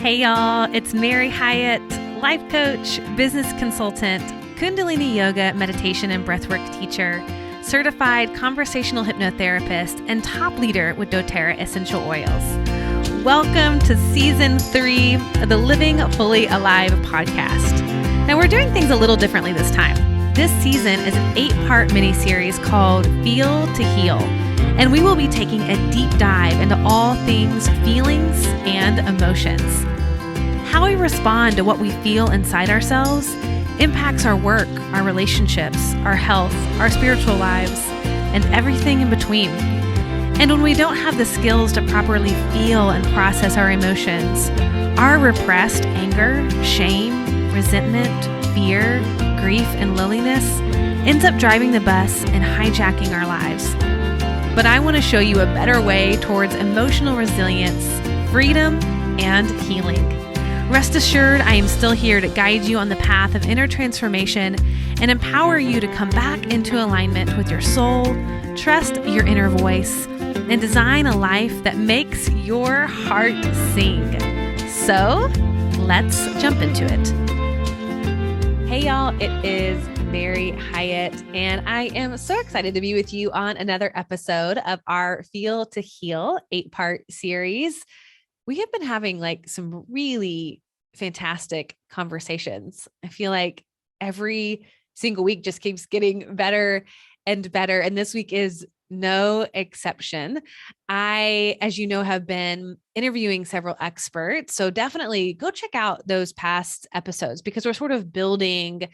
Hey y'all, it's Mary Hyatt, life coach, business consultant, Kundalini yoga, meditation and breathwork teacher, certified conversational hypnotherapist, and top leader with doTERRA essential oils. Welcome to season 3 of the Living Fully Alive podcast. Now we're doing things a little differently this time. This season is an 8-part mini-series called Feel to Heal. And we will be taking a deep dive into all things feelings and emotions. How we respond to what we feel inside ourselves impacts our work, our relationships, our health, our spiritual lives, and everything in between. And when we don't have the skills to properly feel and process our emotions, our repressed anger, shame, resentment, fear, grief, and loneliness ends up driving the bus and hijacking our lives. But I want to show you a better way towards emotional resilience, freedom, and healing. Rest assured, I am still here to guide you on the path of inner transformation and empower you to come back into alignment with your soul, trust your inner voice, and design a life that makes your heart sing. So, let's jump into it. Hey y'all, it is Mary Hyatt, and I am so excited to be with you on another episode of our Feel to Heal 8-part series. We have been having some really fantastic conversations. I feel like every single week just keeps getting better and better, and this week is no exception. I, as you know, have been interviewing several experts, so definitely go check out those past episodes because we're sort of building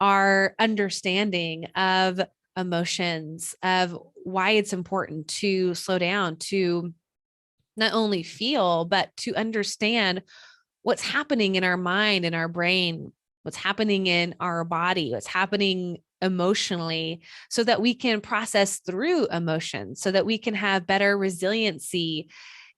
our understanding of emotions, of why it's important to slow down, to not only feel, but to understand what's happening in our mind and our brain, what's happening in our body, what's happening emotionally, so that we can process through emotions, so that we can have better resiliency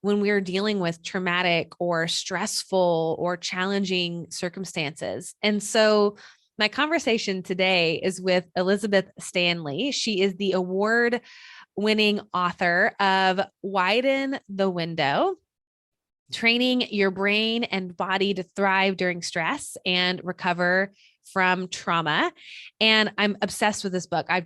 when we're dealing with traumatic or stressful or challenging circumstances. And so my conversation today is with Elizabeth Stanley. She is the award-winning author of Widen the Window, Training Your Brain and Body to Thrive During Stress and Recover from Trauma. And I'm obsessed with this book. I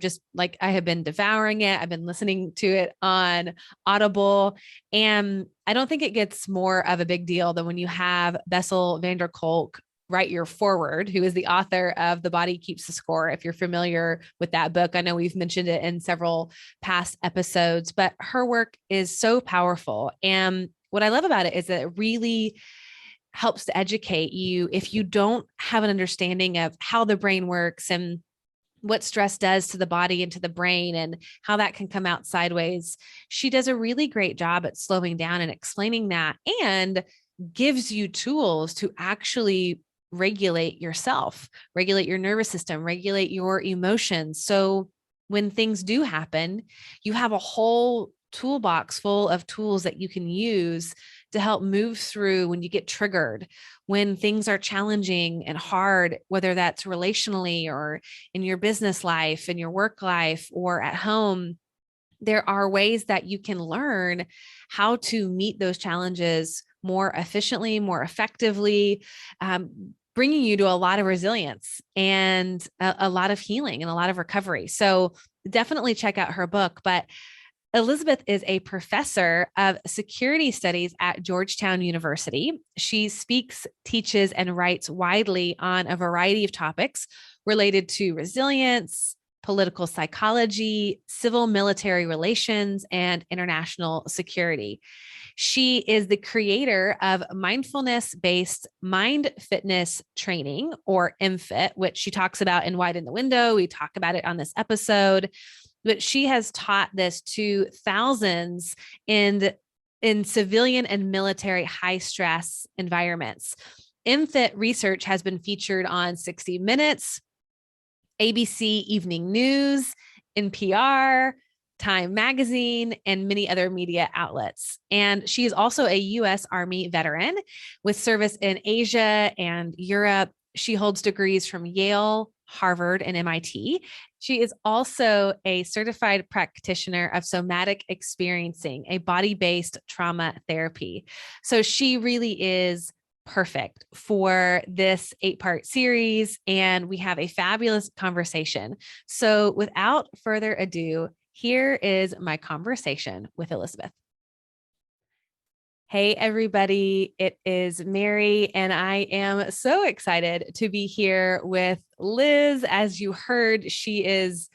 have been devouring it. I've been listening to it on Audible. And I don't think it gets more of a big deal than when you have Bessel van der Kolk write your foreword, who is the author of The Body Keeps the Score. If you're familiar with that book, I know we've mentioned it in several past episodes, but her work is so powerful. And what I love about it is that it really helps to educate you if you don't have an understanding of how the brain works and what stress does to the body and to the brain and how that can come out sideways. She does a really great job at slowing down and explaining that, and gives you tools to actually regulate yourself, regulate your nervous system, regulate your emotions. So when things do happen, you have a whole toolbox full of tools that you can use to help move through when you get triggered, when things are challenging and hard, whether that's relationally or in your business life, in your work life, or at home. There are ways that you can learn how to meet those challenges more efficiently, more effectively, bringing you to a lot of resilience and a lot of healing and a lot of recovery. So definitely check out her book. But Elizabeth is a professor of security studies at Georgetown University. She speaks, teaches, and writes widely on a variety of topics related to resilience, political psychology, civil military relations, and international security. She is the creator of Mindfulness-based Mind Fitness Training, or MFIT, which she talks about in Widen the Window. We talk about it on this episode, but she has taught this to thousands in civilian and military high stress environments. MFIT research has been featured on 60 Minutes, ABC Evening News, NPR, Time Magazine, and many other media outlets. And she is also a U.S. Army veteran with service in Asia and Europe. She holds degrees from Yale, Harvard, and MIT. She is also a certified practitioner of Somatic Experiencing, a body-based trauma therapy. So she really is perfect for this 8-part series, and we have a fabulous conversation. So without further ado, here is my conversation with Elizabeth. Hey, everybody. It is Mary, and I am so excited to be here with Liz. As you heard, she is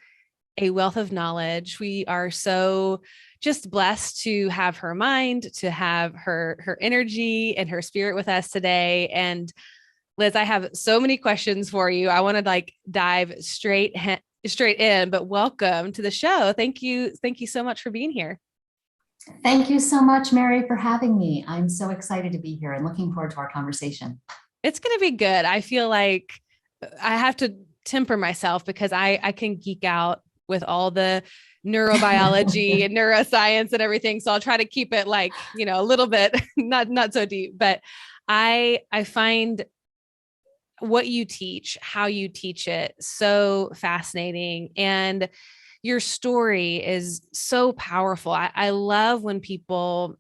a wealth of knowledge. We are so just blessed to have her mind, to have her energy and her spirit with us today. And Liz, I have so many questions for you. I want to dive straight in, but welcome to the show. Thank you. Thank you so much for being here. Thank you so much, Mary, for having me. I'm so excited to be here and looking forward to our conversation. It's going to be good. I feel like I have to temper myself because I can geek out with all the neurobiology and neuroscience and everything. So I'll try to keep it a little bit, not so deep, but I find what you teach, how you teach it, so fascinating. And your story is so powerful. I love when people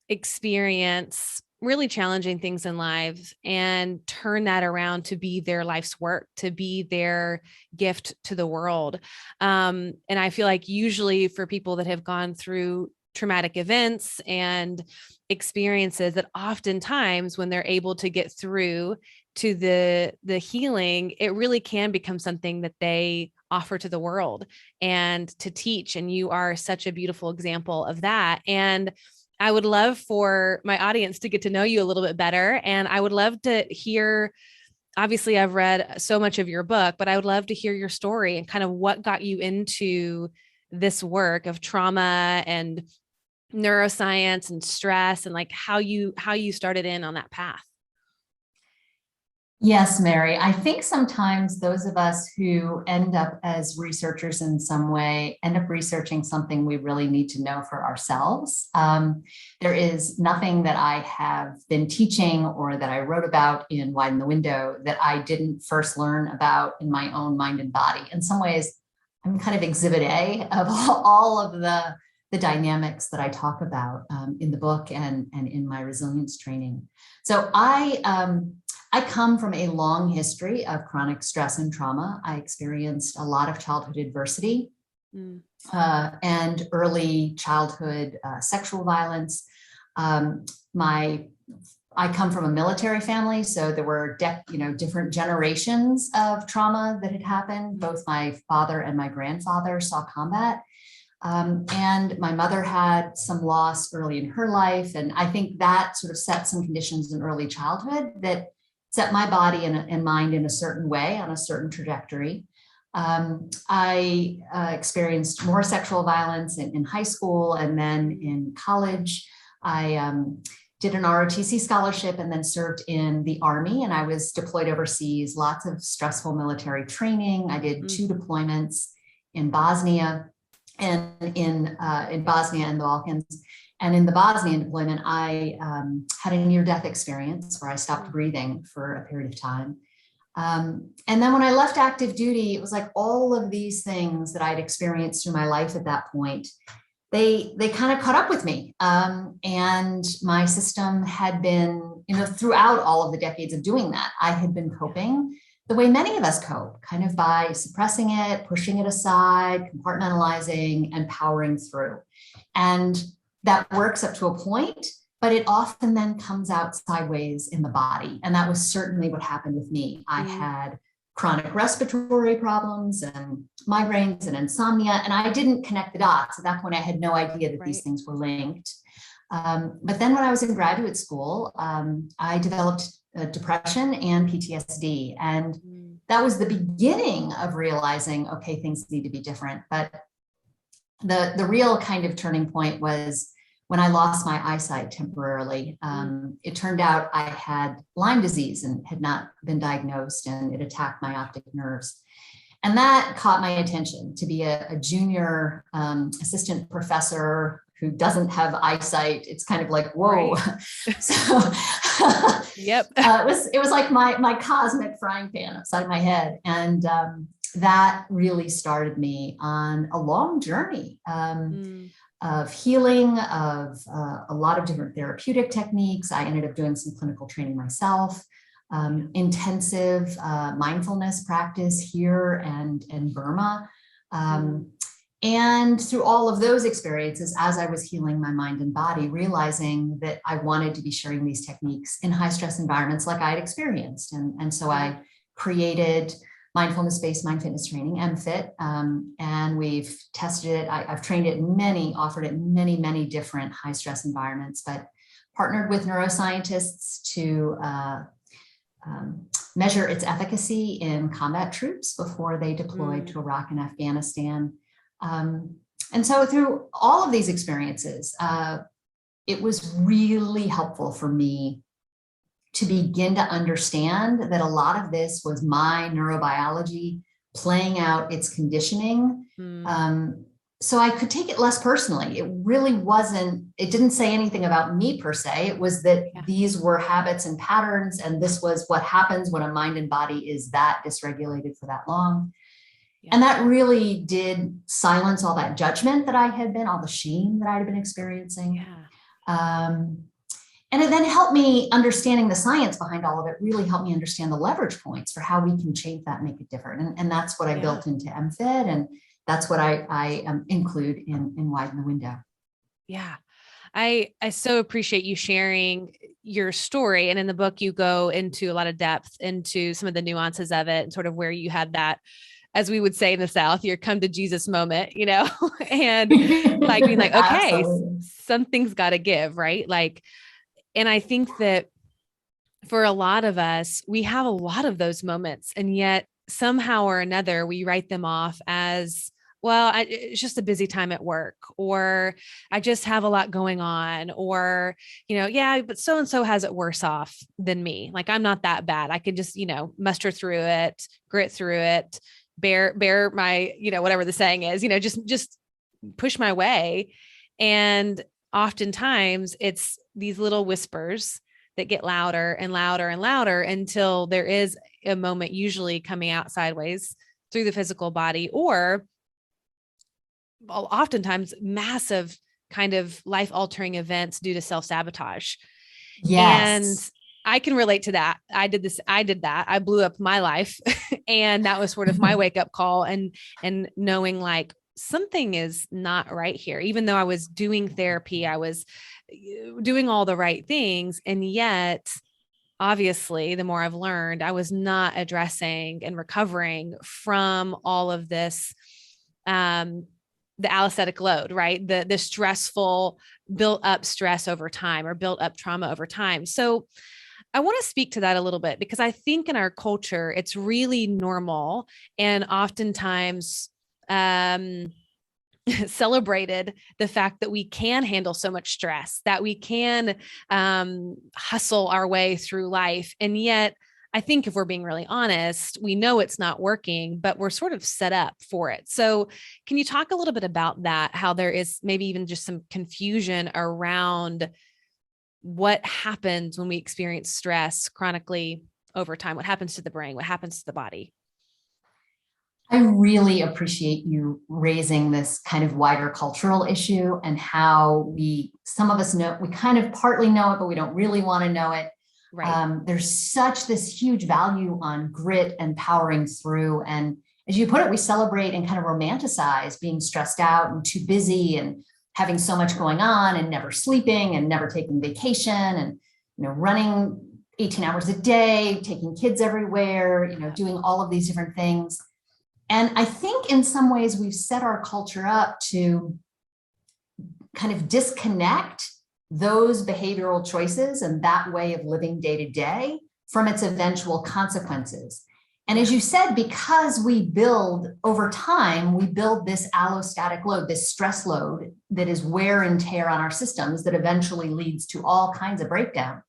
experience really challenging things in lives and turn that around to be their life's work, to be their gift to the world. And I feel like usually for people that have gone through traumatic events and experiences, that oftentimes when they're able to get through to the healing, it really can become something that they offer to the world and to teach. And you are such a beautiful example of that. And I would love for my audience to get to know you a little bit better. And I would love to hear, obviously I've read so much of your book, but I would love to hear your story and kind of what got you into this work of trauma and neuroscience and stress, and how you started in on that path. Yes, Mary. I think sometimes those of us who end up as researchers in some way end up researching something we really need to know for ourselves. There is nothing that I have been teaching or that I wrote about in Widen the Window that I didn't first learn about in my own mind and body. In some ways, I'm kind of exhibit A of all of the dynamics that I talk about in the book and in my resilience training. So I come from a long history of chronic stress and trauma. I experienced a lot of childhood adversity and early childhood sexual violence. I come from a military family, so there were different generations of trauma that had happened. Both my father and my grandfather saw combat. And my mother had some loss early in her life. And I think that sort of set some conditions in early childhood that set my body and mind in a certain way, on a certain trajectory. I experienced more sexual violence in high school, and then in college. I did an ROTC scholarship and then served in the Army, and I was deployed overseas, lots of stressful military training. I did 2 deployments in Bosnia and in Bosnia and the Balkans. And in the Bosnian deployment, I had a near-death experience where I stopped breathing for a period of time. And then when I left active duty, it was like all of these things that I'd experienced through my life at that point, they kind of caught up with me. And my system had been, throughout all of the decades of doing that, I had been coping the way many of us cope, kind of by suppressing it, pushing it aside, compartmentalizing, and powering through. And that works up to a point, but it often then comes out sideways in the body. And that was certainly what happened with me. I had chronic respiratory problems and migraines and insomnia, and I didn't connect the dots. At that point, I had no idea that these things were linked. But then when I was in graduate school, I developed depression and PTSD. And that was the beginning of realizing, okay, things need to be different. But the real kind of turning point was when I lost my eyesight temporarily. It turned out I had Lyme disease and had not been diagnosed, and it attacked my optic nerves. And that caught my attention, to be a junior assistant professor who doesn't have eyesight. It's kind of like, whoa. Right. So yep. It was like my cosmic frying pan upside my head. And that really started me on a long journey. of healing, of a lot of different therapeutic techniques. I ended up doing some clinical training myself, intensive mindfulness practice here and in Burma. And through all of those experiences, as I was healing my mind and body, realizing that I wanted to be sharing these techniques in high stress environments like I had experienced. And so I created Mindfulness-based Mind Fitness Training, MFIT, and we've tested it. I've trained it offered it in many different high stress environments, but partnered with neuroscientists to measure its efficacy in combat troops before they deployed to Iraq and Afghanistan. And so through all of these experiences, it was really helpful for me to begin to understand that a lot of this was my neurobiology playing out its conditioning. So I could take it less personally. It really it didn't say anything about me per se. It was that these were habits and patterns, and this was what happens when a mind and body is that dysregulated for that long. And that really did silence all that judgment that I had been, all the shame that I had been experiencing. And it then helped me understanding the science behind all of it, really helped me understand the leverage points for how we can change that and make it different. And that's what I built into MFIT. And that's what I include in Widen the Window. Yeah. I so appreciate you sharing your story. And in the book, you go into a lot of depth into some of the nuances of it and sort of where you had that, as we would say in the South, your come to Jesus moment, and like being like, okay, something's got to give, right? Like, and I think that for a lot of us, we have a lot of those moments, and yet somehow or another, we write them off as, well, it's just a busy time at work, or I just have a lot going on, or, but so-and-so has it worse off than me. Like, I'm not that bad. I can just, muster through it, grit through it, bear my, whatever the saying is, just push my way. And oftentimes it's these little whispers that get louder and louder and louder until there is a moment, usually coming out sideways through the physical body, or oftentimes massive kind of life-altering events due to self-sabotage. Yes. And I can relate to that. I did that. I blew up my life. And that was sort of my wake-up call, and knowing like something is not right here. Even though I was doing therapy, I was doing all the right things. And yet, obviously, the more I've learned, I was not addressing and recovering from all of this, the allostatic load, right? The stressful built up stress over time, or built up trauma over time. So I want to speak to that a little bit, because I think in our culture, it's really normal and oftentimes celebrated, the fact that we can handle so much stress, that we can hustle our way through life. And yet, I think if we're being really honest, we know it's not working, but we're sort of set up for it. So can you talk a little bit about that? How there is maybe even just some confusion around what happens when we experience stress chronically over time? What happens to the brain? What happens to the body? I really appreciate you raising this kind of wider cultural issue, and how some of us know, we kind of partly know it, but we don't really want to know it. Right. There's such this huge value on grit and powering through. And as you put it, we celebrate and kind of romanticize being stressed out and too busy and having so much going on and never sleeping and never taking vacation and, running 18 hours a day, taking kids everywhere, doing all of these different things. And I think in some ways we've set our culture up to kind of disconnect those behavioral choices and that way of living day to day from its eventual consequences. And as you said, because we build over time, we build this allostatic load, this stress load that is wear and tear on our systems that eventually leads to all kinds of breakdown.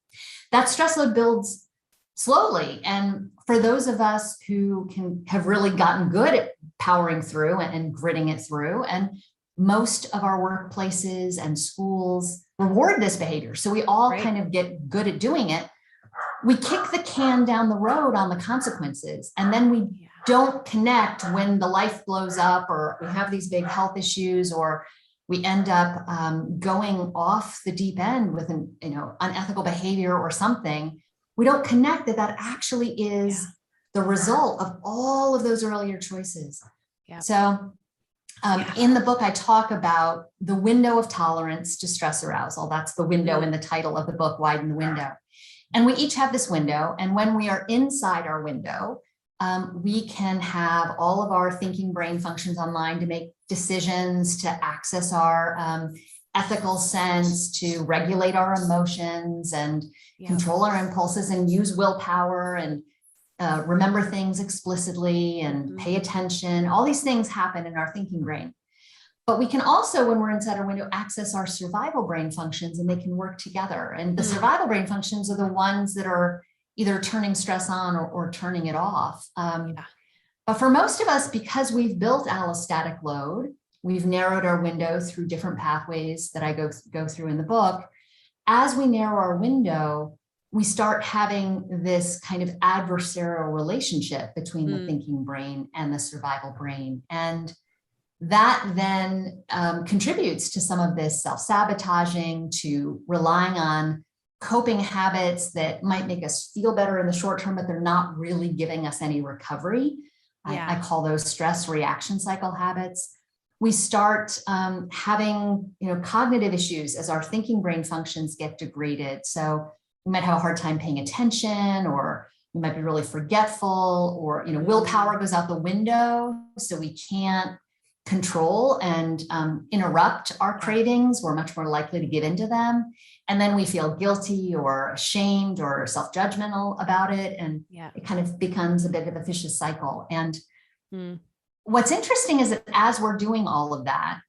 That stress load builds slowly. And for those of us who have really gotten good at powering through and gritting it through, and most of our workplaces and schools reward this behavior, so we all kind of get good at doing it, we kick the can down the road on the consequences. And then we don't connect when the life blows up, or we have these big health issues, or we end up going off the deep end with an unethical behavior or something, we don't connect that actually is the result of all of those earlier choices. Yeah. So in the book, I talk about the window of tolerance to stress arousal. That's the window in the title of the book, Widen the Window. And we each have this window. And when we are inside our window, we can have all of our thinking brain functions online to make decisions, to access our ethical sense, to regulate our emotions and control our impulses and use willpower and remember things explicitly and pay attention. All these things happen in our thinking brain. But we can also, when we're inside our window, access our survival brain functions, and they can work together. And the survival brain functions are the ones that are either turning stress on or turning it off. But for most of us, because we've built allostatic load, we've narrowed our window through different pathways that I go through in the book. As we narrow our window, we start having this kind of adversarial relationship between the thinking brain and the survival brain. And that then contributes to some of this self-sabotaging, to relying on coping habits that might make us feel better in the short term, but they're not really giving us any recovery. I call those stress reaction cycle habits. We start having cognitive issues as our thinking brain functions get degraded. So we might have a hard time paying attention, or we might be really forgetful, or willpower goes out the window, so we can't control and interrupt our cravings. We're much more likely to give into them. And then we feel guilty or ashamed or self-judgmental about it. And it kind of becomes a bit of a vicious cycle. And what's interesting is that as we're doing all of that,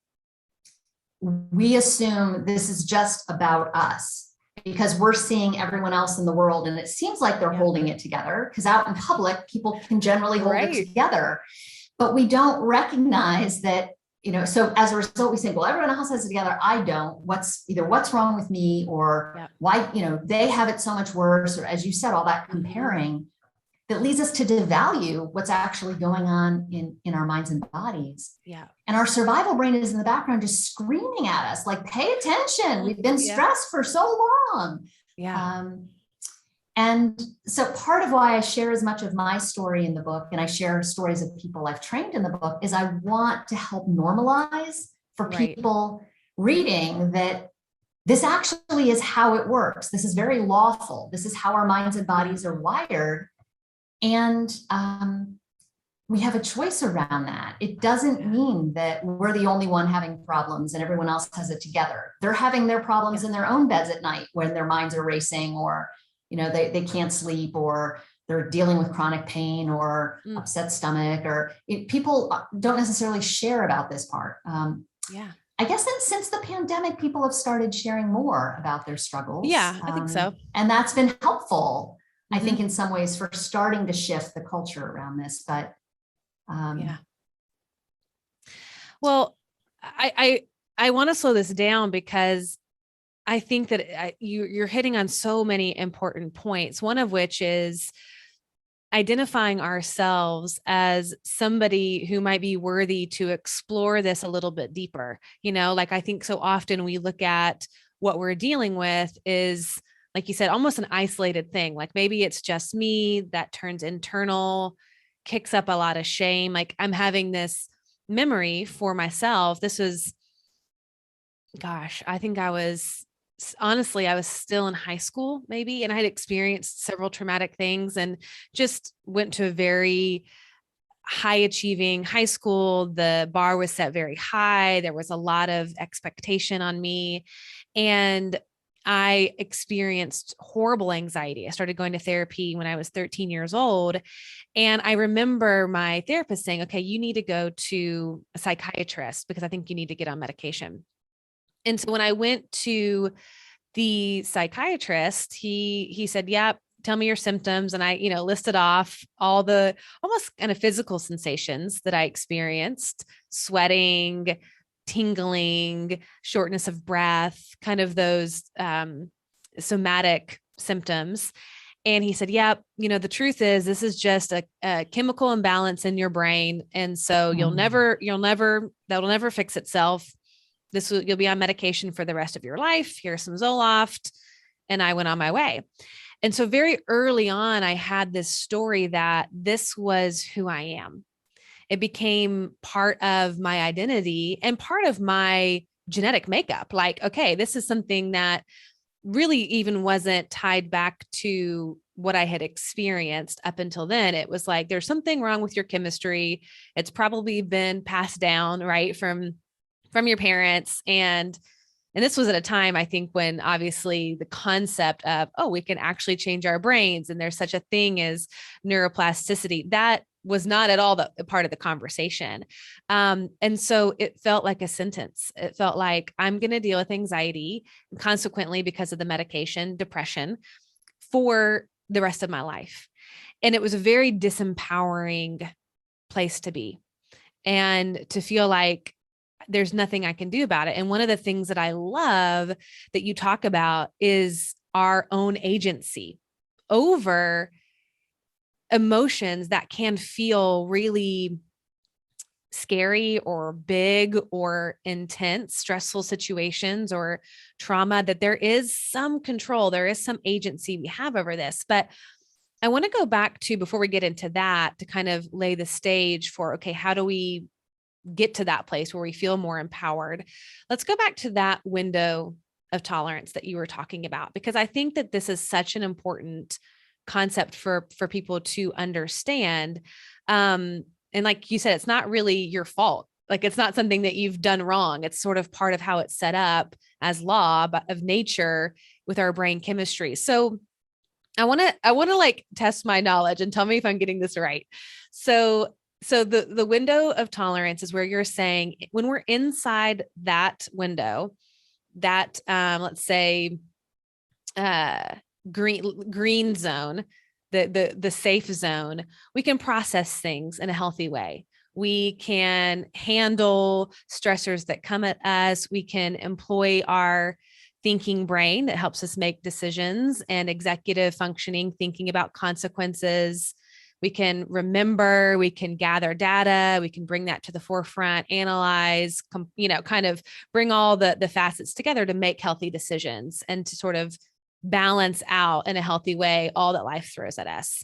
we assume this is just about us because we're seeing everyone else in the world. And it seems like they're holding it together, because out in public, people can generally hold it together. But we don't recognize that, so as a result, we think, well, everyone else has it together. I don't. What's wrong with me, or why, they have it so much worse, or as you said, all that comparing that leads us to devalue what's actually going on in our minds and bodies. And our survival brain is in the background just screaming at us, like, pay attention. We've been stressed for so long. And so part of why I share as much of my story in the book, and I share stories of people I've trained in the book, is I want to help normalize for people reading that this actually is how it works. This is very lawful. This is how our minds and bodies are wired. And we have a choice around that. It doesn't mean that we're the only one having problems and everyone else has it together. They're having their problems in their own beds at night when their minds are racing, or they can't sleep, or they're dealing with chronic pain or upset stomach, or people don't necessarily share about this part. I guess that since the pandemic, people have started sharing more about their struggles. I think so. And that's been helpful, I think, in some ways, for starting to shift the culture around this. But well, I want to slow this down, because I think that you're hitting on so many important points, one of which is identifying ourselves as somebody who might be worthy to explore this a little bit deeper. Like, I think so often we look at what we're dealing with is, like you said, almost an isolated thing. Like, maybe it's just me, that turns internal, kicks up a lot of shame. Like, I'm having this memory for myself. This was, I think I was still in high school, maybe, and I had experienced several traumatic things and just went to a very high achieving high school. The bar was set very high. There was a lot of expectation on me, and I experienced horrible anxiety. I started going to therapy when I was 13 years old. And I remember my therapist saying, okay, you need to go to a psychiatrist because I think you need to get on medication. And so when I went to the psychiatrist, he said, yeah, tell me your symptoms. And I, listed off all the almost kind of physical sensations that I experienced: sweating, tingling, shortness of breath, kind of those somatic symptoms. And he said, yeah, the truth is this is just a chemical imbalance in your brain. And so that'll never fix itself. you'll be on medication for the rest of your life. Here's some Zoloft. And I went on my way. And so very early on, I had this story that this was who I am. It became part of my identity and part of my genetic makeup. Like, okay, this is something that really even wasn't tied back to what I had experienced up until then. It was like, there's something wrong with your chemistry. It's probably been passed down, right, from your parents. And this was at a time, I think, when obviously the concept of, oh, we can actually change our brains and there's such a thing as neuroplasticity, that was not at all the part of the conversation. And so it felt like a sentence. It felt like I'm going to deal with anxiety, and consequently, because of the medication, depression, for the rest of my life. And it was a very disempowering place to be, and to feel like there's nothing I can do about it. And one of the things that I love that you talk about is our own agency over emotions that can feel really scary or big or intense, stressful situations or trauma, that there is some control, there is some agency we have over this. But I want to go back to, before we get into that, to kind of lay the stage for, okay, how do we get to that place where we feel more empowered? Let's go back to that window of tolerance that you were talking about, because I think that this is such an important concept for people to understand. And like you said, it's not really your fault. Like, it's not something that you've done wrong. It's sort of part of how it's set up as law of nature with our brain chemistry. So I want to like test my knowledge and tell me if I'm getting this right. So the window of tolerance is where you're saying, when we're inside that window, that let's say green zone, the safe zone, we can process things in a healthy way. We can handle stressors that come at us. We can employ our thinking brain that helps us make decisions, and executive functioning, thinking about consequences. We can remember, we can gather data, we can bring that to the forefront, analyze, kind of bring all the facets together to make healthy decisions and to sort of balance out in a healthy way all that life throws at us.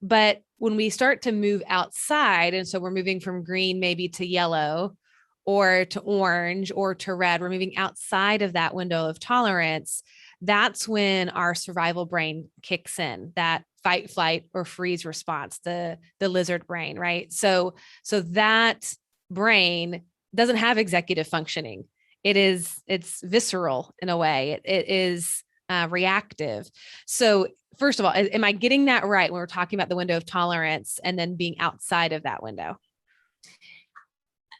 But when we start to move outside, and so we're moving from green maybe to yellow or to orange or to red, we're moving outside of that window of tolerance. That's when our survival brain kicks in, that fight, flight, or freeze response, the lizard brain, right? So that brain doesn't have executive functioning. It's visceral in a way. It is reactive. So first of all, am I getting that right when we're talking about the window of tolerance and then being outside of that window?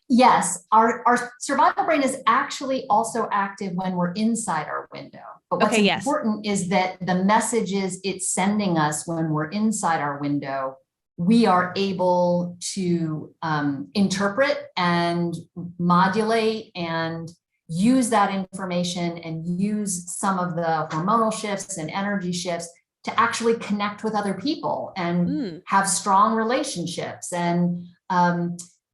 Yes, our survival brain is actually also active when we're inside our window. But what's important is that the messages it's sending us when we're inside our window, we are able to interpret and modulate and use that information and use some of the hormonal shifts and energy shifts to actually connect with other people and have strong relationships and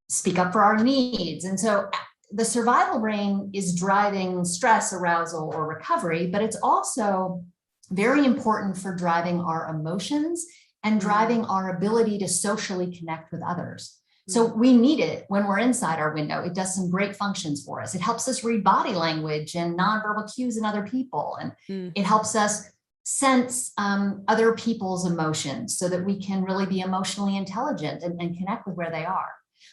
speak up for our needs. And so the survival brain is driving stress, arousal, or recovery, but it's also very important for driving our emotions and driving our ability to socially connect with others. So we need it when we're inside our window. It does some great functions for us. It helps us read body language and nonverbal cues in other people. And it helps us sense other people's emotions so that we can really be emotionally intelligent and connect with where they are.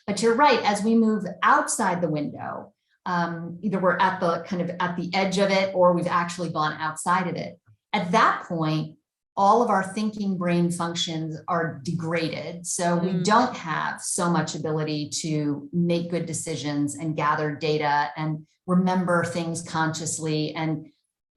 But you're right, as we move outside the window, either we're at the kind of at the edge of it, or we've actually gone outside of it. At that point, all of our thinking brain functions are degraded. So we don't have so much ability to make good decisions and gather data and remember things consciously and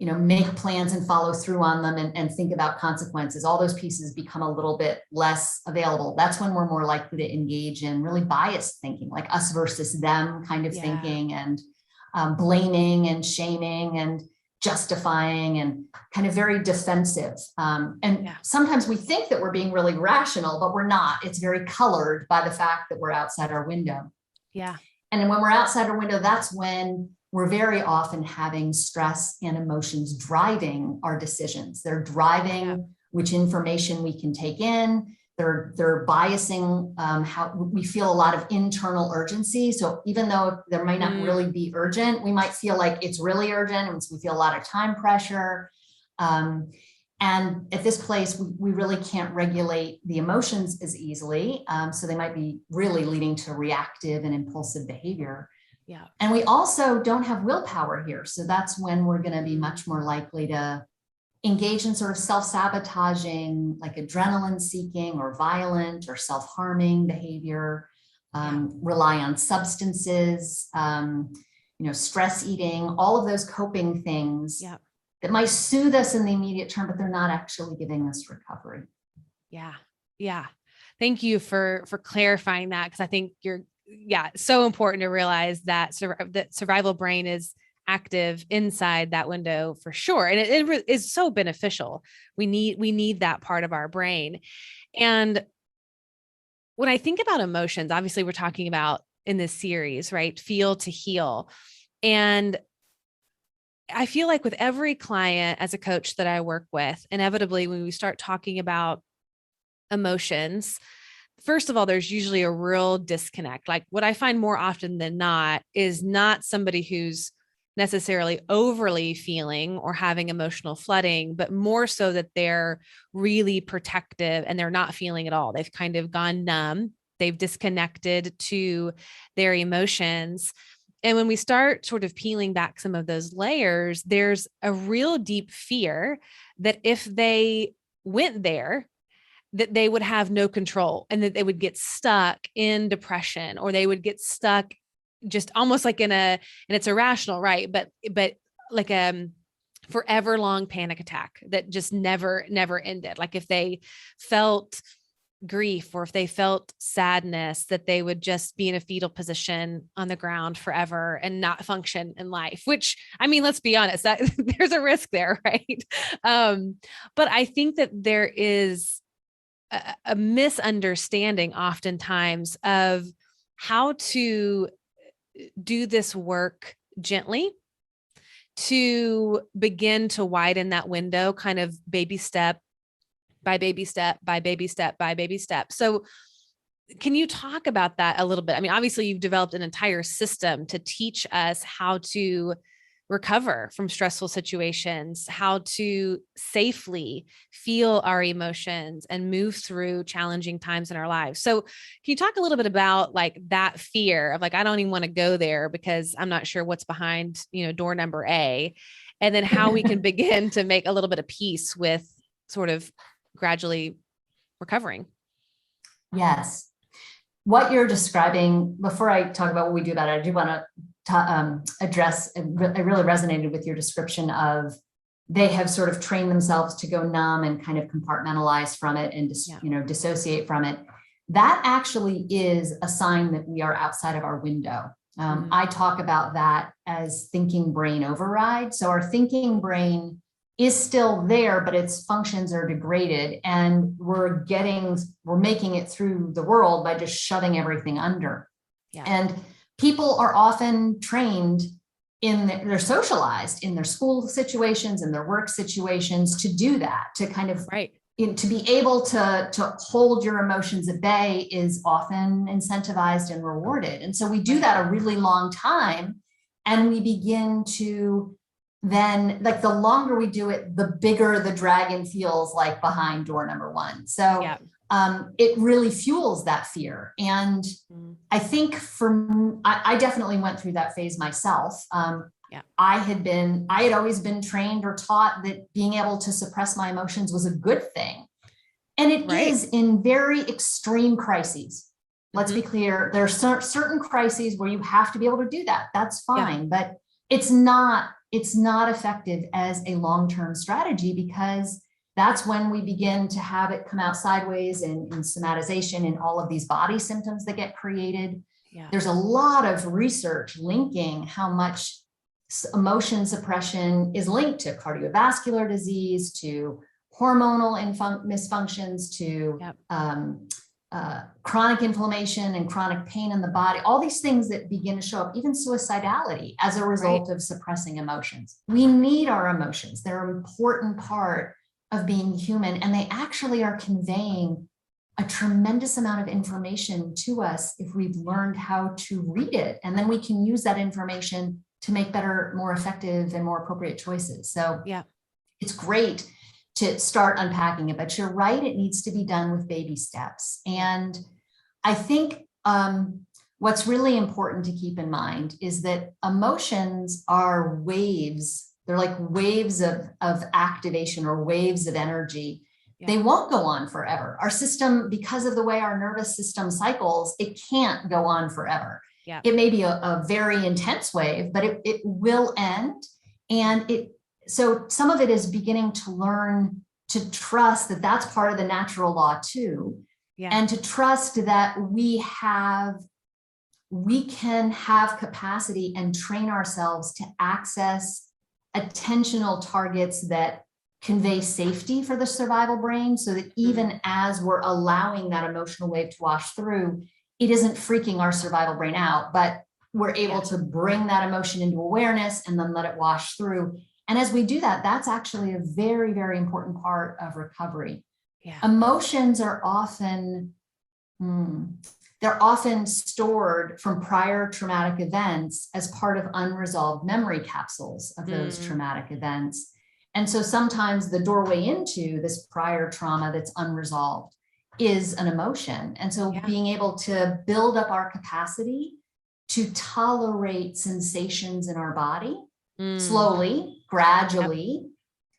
make plans and follow through on them and think about consequences. All those pieces become a little bit less available. That's when we're more likely to engage in really biased thinking, like us versus them kind of thinking, and blaming and shaming and justifying and kind of very defensive. Sometimes we think that we're being really rational, but we're not. It's very colored by the fact that we're outside our window. Yeah. And when we're outside our window, that's when we're very often having stress and emotions driving our decisions. They're driving which information we can take in. They're biasing how we feel a lot of internal urgency. So even though there might not really be urgent, we might feel like it's really urgent, and we feel a lot of time pressure. And at this place, we really can't regulate the emotions as easily. So they might be really leading to reactive and impulsive behavior. Yeah. And we also don't have willpower here. So that's when we're going to be much more likely to engage in sort of self-sabotaging, like adrenaline seeking or violent or self-harming behavior, rely on substances, stress eating, all of those coping things that might soothe us in the immediate term, but they're not actually giving us recovery. Yeah. Yeah. Thank you for clarifying that. Because I think it's so important to realize that that survival brain is active inside that window for sure. And it is so beneficial. We need that part of our brain. And when I think about emotions, obviously we're talking about in this series, right? Feel to heal. And I feel like with every client as a coach that I work with, inevitably when we start talking about emotions, first of all, there's usually a real disconnect. Like what I find more often than not is not somebody who's necessarily overly feeling or having emotional flooding, but more so that they're really protective and they're not feeling at all. They've kind of gone numb. They've disconnected to their emotions. And when we start sort of peeling back some of those layers, there's a real deep fear that if they went there, that they would have no control and that they would get stuck in depression, or they would get stuck just almost like and it's irrational, right? But like forever long panic attack that just never ended. Like if they felt grief or if they felt sadness, that they would just be in a fetal position on the ground forever and not function in life, which, I mean, let's be honest, that there's a risk there, right? But I think that there is a misunderstanding oftentimes of how to do this work gently, to begin to widen that window, kind of baby step by baby step by baby step by baby step. So can you talk about that a little bit? I mean, obviously you've developed an entire system to teach us how to recover from stressful situations, how to safely feel our emotions and move through challenging times in our lives. So can you talk a little bit about like that fear of like, I don't even want to go there because I'm not sure what's behind, door number A, and then how we can begin to make a little bit of peace with sort of gradually recovering? Yes. What you're describing, before I talk about what we do about it, I do want to address, I really resonated with your description of they have sort of trained themselves to go numb and kind of compartmentalize from it and dissociate from it. That actually is a sign that we are outside of our window. I talk about that as thinking brain override. So our thinking brain is still there, but its functions are degraded, and we're making it through the world by just shoving everything under. Yeah. And people are often trained they're socialized in their school situations and their work situations to do that, to kind of, to be able to hold your emotions at bay is often incentivized and rewarded. And so we do that a really long time, and we begin to then, like, the longer we do it, the bigger the dragon feels like behind door number one. So it really fuels that fear. And I think I definitely went through that phase myself. I had always been trained or taught that being able to suppress my emotions was a good thing. And it is in very extreme crises. Let's be clear. There are certain crises where you have to be able to do that. That's fine. But it's not effective as a long-term strategy, because that's when we begin to have it come out sideways in somatization and all of these body symptoms that get created. There's a lot of research linking how much emotion suppression is linked to cardiovascular disease, to hormonal misfunctions, to chronic inflammation and chronic pain in the body, all these things that begin to show up, even suicidality as a result of suppressing emotions. We need our emotions. They're an important part of being human, and they actually are conveying a tremendous amount of information to us if we've learned how to read it. And then we can use that information to make better, more effective, and more appropriate choices. So it's great to start unpacking it, but you're right, it needs to be done with baby steps. And I think what's really important to keep in mind is that emotions are waves. They're like waves of activation or waves of energy. They won't go on forever. Our system, because of the way our nervous system cycles, it can't go on forever. It may be a very intense wave, but it will end. And so some of it is beginning to learn to trust that that's part of the natural law too. And to trust that we can have capacity and train ourselves to access attentional targets that convey safety for the survival brain, so that even as we're allowing that emotional wave to wash through, it isn't freaking our survival brain out, but we're able to bring that emotion into awareness and then let it wash through. And as we do that, that's actually a very, very important part of recovery. Emotions are often, they're often stored from prior traumatic events as part of unresolved memory capsules of those traumatic events. And so sometimes the doorway into this prior trauma that's unresolved is an emotion. And so being able to build up our capacity to tolerate sensations in our body slowly, gradually,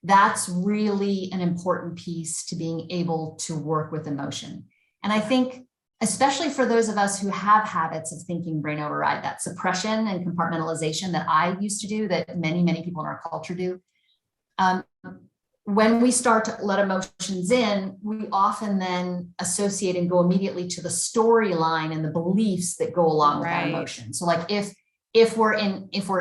that's really an important piece to being able to work with emotion. And I think, especially for those of us who have habits of thinking brain override, that suppression and compartmentalization that I used to do, that many, many people in our culture do, when we start to let emotions in, we often then associate and go immediately to the storyline and the beliefs that go along with that emotion. So like if we're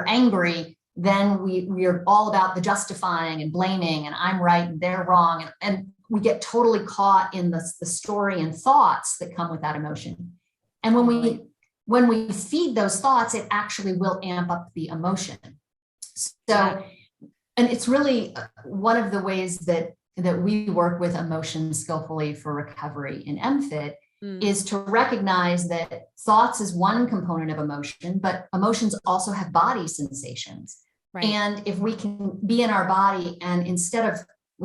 angry, then we are all about the justifying and blaming, and I'm right and they're wrong. And we get totally caught in the story and thoughts that come with that emotion. And when we feed those thoughts, it actually will amp up the emotion. So and it's really one of the ways that we work with emotion skillfully for recovery in MFIT is to recognize that thoughts is one component of emotion, but emotions also have body sensations. And if we can be in our body and we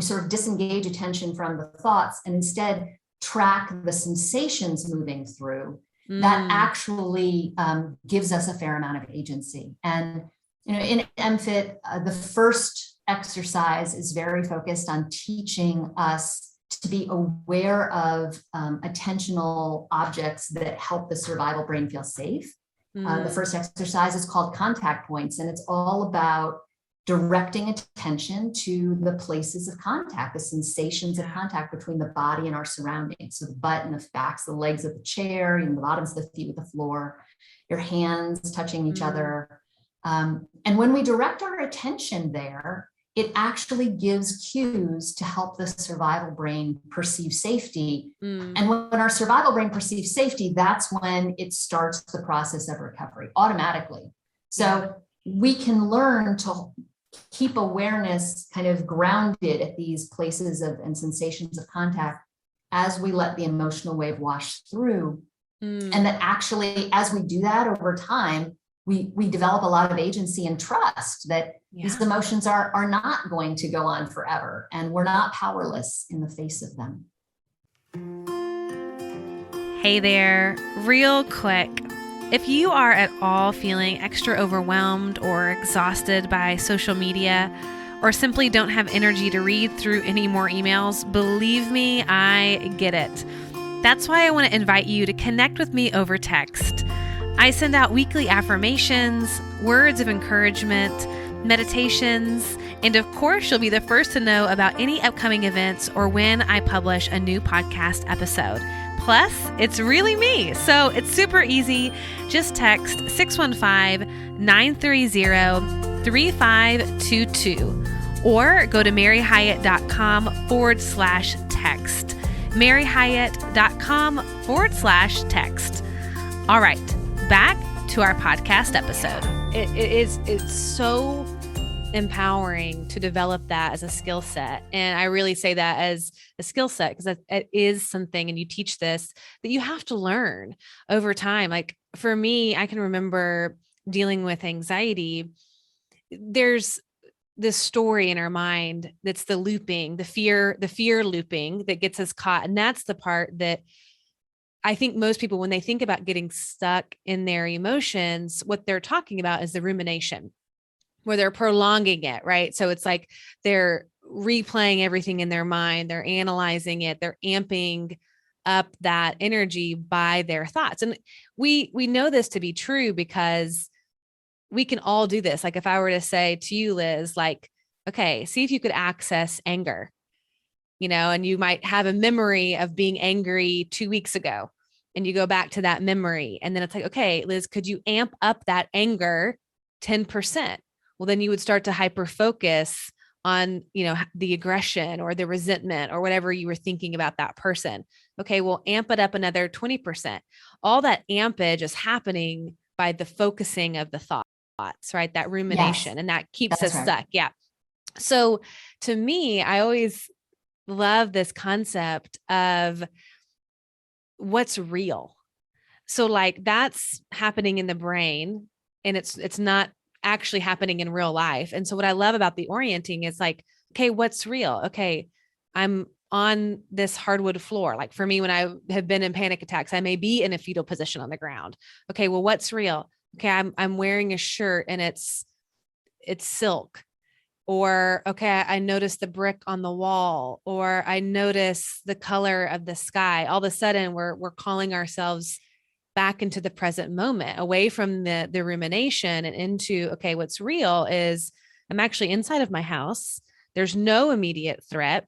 sort of disengage attention from the thoughts and instead track the sensations moving through, that actually gives us a fair amount of agency. And in MFIT, the first exercise is very focused on teaching us to be aware of attentional objects that help the survival brain feel safe. The first exercise is called contact points, and it's all about directing attention to the places of contact, the sensations of contact between the body and our surroundings. So the butt and the backs, the legs of the chair, the bottoms of the feet with the floor, your hands touching each other. And when we direct our attention there, it actually gives cues to help the survival brain perceive safety. And when our survival brain perceives safety, that's when it starts the process of recovery automatically. So we can learn to keep awareness kind of grounded at these places and sensations of contact as we let the emotional wave wash through. And that actually, as we do that over time, we develop a lot of agency and trust that these emotions are not going to go on forever, and we're not powerless in the face of them. Hey there, real quick. If you are at all feeling extra overwhelmed or exhausted by social media, or simply don't have energy to read through any more emails, believe me, I get it. That's why I want to invite you to connect with me over text. I send out weekly affirmations, words of encouragement, meditations, and of course, you'll be the first to know about any upcoming events or when I publish a new podcast episode. Plus, it's really me, so it's super easy. Just text 615-930-3522 or go to maryhyatt.com/text. maryhyatt.com/text. All right, back to our podcast episode. It's so empowering to develop that as a skill set. And I really say that as a skill set because it is something, and you teach this, that you have to learn over time. Like for me, I can remember dealing with anxiety. There's this story in our mind that's the looping, the fear looping that gets us caught. And that's the part that I think most people, when they think about getting stuck in their emotions, what they're talking about is the rumination, where they're prolonging it, right? So it's like they're replaying everything in their mind, they're analyzing it, they're amping up that energy by their thoughts. And we know this to be true because we can all do this. Like if I were to say to you, Liz, like, okay, see if you could access anger, and you might have a memory of being angry 2 weeks ago, and you go back to that memory. And then it's like, okay, Liz, could you amp up that anger 10%? Well, then you would start to hyper focus on, the aggression or the resentment or whatever you were thinking about that person. Okay, well, amp it up another 20%. All that ampage is happening by the focusing of the thoughts, right? That rumination, Yes, and that keeps us right. stuck. Yeah. So to me, I always love this concept of what's real. So like that's happening in the brain, and it's not actually happening in real life. And so what I love about the orienting is like, okay, what's real? Okay, I'm on this hardwood floor. Like for me, when I have been in panic attacks, I may be in a fetal position on the ground. Okay, well, what's real? Okay, I'm wearing a shirt and it's silk. Or, okay, I notice the brick on the wall, or I notice the color of the sky. All of a sudden we're calling ourselves back into the present moment, away from the rumination and into, okay, what's real is I'm actually inside of my house. There's no immediate threat.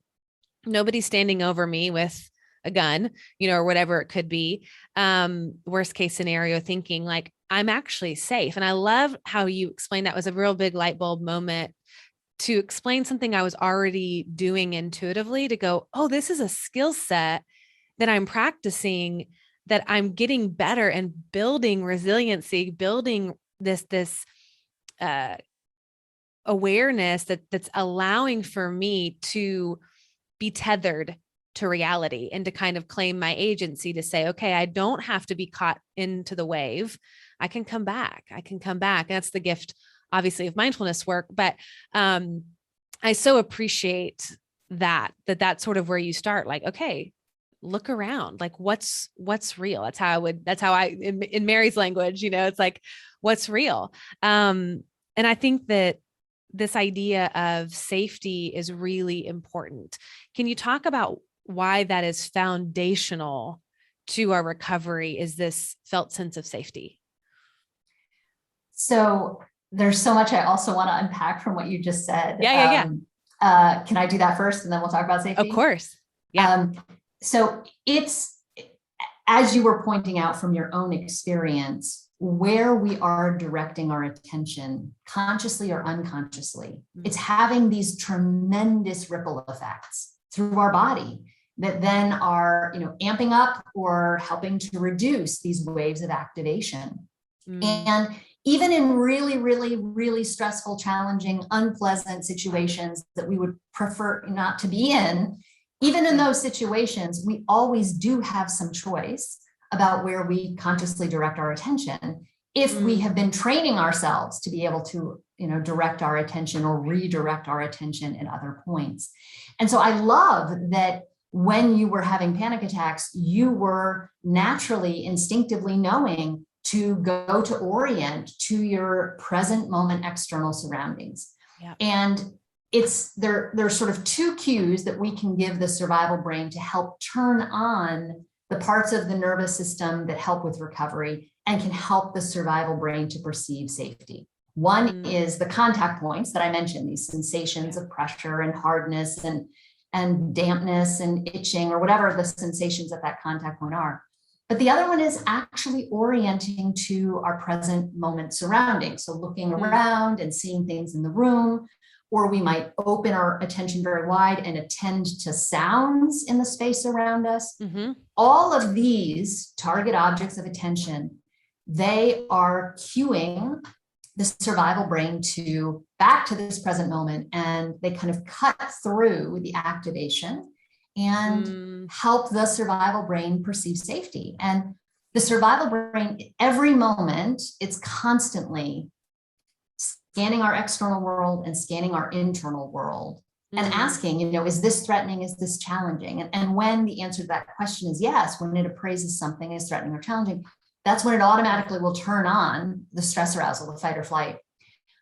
Nobody's standing over me with a gun, or whatever it could be. Worst case scenario thinking, like I'm actually safe. And I love how you explained that. Was a real big light bulb moment to explain something I was already doing intuitively, to go, oh, this is a skill set that I'm practicing, that I'm getting better and building resiliency, building this awareness that's allowing for me to be tethered to reality and to kind of claim my agency, to say, okay, I don't have to be caught into the wave. I can come back. That's the gift, obviously, of mindfulness work. But I so appreciate that's sort of where you start. Like, okay, look around, like what's real. That's how I, in Mary's language, it's like, what's real. And I think that this idea of safety is really important. Can you talk about why that is foundational to our recovery, is this felt sense of safety? So there's so much I also want to unpack from what you just said. Yeah. Can I do that first and then we'll talk about safety? Of course. Yeah. So it's, as you were pointing out from your own experience, where we are directing our attention, consciously or unconsciously, it's having these tremendous ripple effects through our body that then are, amping up or helping to reduce these waves of activation. And even in really, really, really stressful, challenging, unpleasant situations that we would prefer not to be in, even in those situations, we always do have some choice about where we consciously direct our attention, if we have been training ourselves to be able to, direct our attention or redirect our attention at other points. And so I love that when you were having panic attacks, you were naturally, instinctively knowing to go to orient to your present moment external surroundings. Yeah. And there's sort of two cues that we can give the survival brain to help turn on the parts of the nervous system that help with recovery and can help the survival brain to perceive safety. One is the contact points that I mentioned, these sensations of pressure and hardness and dampness and itching, or whatever the sensations at that contact point are. But the other one is actually orienting to our present moment surroundings. So looking around and seeing things in the room, or we might open our attention very wide and attend to sounds in the space around us. All of these target objects of attention, they are cueing the survival brain to back to this present moment, and they kind of cut through the activation and help the survival brain perceive safety. And the survival brain, every moment, it's constantly scanning our external world and scanning our internal world and asking, is this threatening? Is this challenging? And when the answer to that question is yes, when it appraises something as threatening or challenging, that's when it automatically will turn on the stress arousal, the fight or flight.